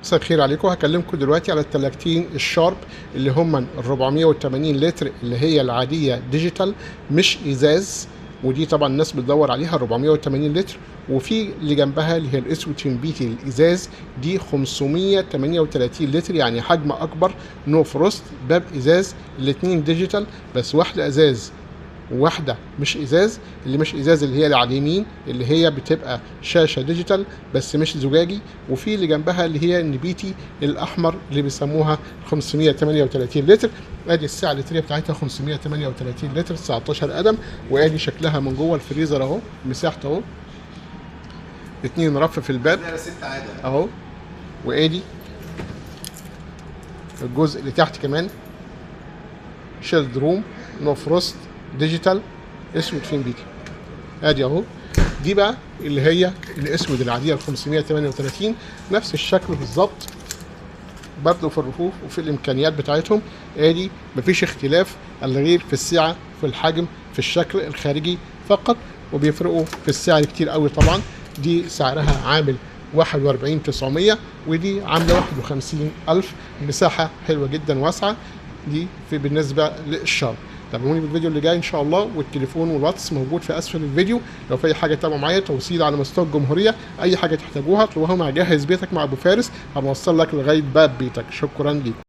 مساء الخير عليكم. هكلمكم دلوقتي على التلاجتين الشارب اللي هم ال 480 لتر اللي هي العاديه ديجيتال مش ازاز، ودي طبعا الناس بتدور عليها 480 لتر. وفي اللي جنبها اللي هي الاسود بيتي الازاز دي 538 لتر، يعني حجم اكبر، نو فروست، باب ازاز، الاتنين ديجيتال، بس واحده ازاز وواحده مش ازاز. اللي مش ازاز اللي هي اللي على اليمين اللي هي بتبقى شاشه ديجيتال بس مش زجاجي، وفي اللي جنبها اللي هي النبيتي الاحمر اللي بيسموها 538 لتر. ادي السعه اللتريه بتاعتها 538 لتر 19 قدم، وادي شكلها من جوه الفريزر اهو، مساحته اهو، 2 رف في الباب اهو، وادي الجزء اللي تحت كمان شيلد روم، نو فروست، ديجيتال، اسود فين بيتي. ادي اهو، دي بقى اللي هي الاسود العاديه ال 538 نفس الشكل بالظبط برضه في الرفوف وفي الامكانيات بتاعتهم. ادي مفيش اختلاف الا غير في السعه، في الحجم، في الشكل الخارجي فقط، وبيفرقوا في السعر كتير قوي طبعا. دي سعرها عامل 41,900 ودي عامله 51,000. مساحه حلوه جدا واسعه دي في بالنسبه للشارب. تابعوني في الفيديو اللي جاي ان شاء الله، والتليفون والواتس موجود في اسفل الفيديو. لو في اي حاجه تابعوا معايا توصيل على مستوى الجمهوريه، اي حاجه تحتاجوها اطلبوها مع جهز بيتك مع ابو فارس، هنوصل لك لغايه باب بيتك. شكرا ليكم.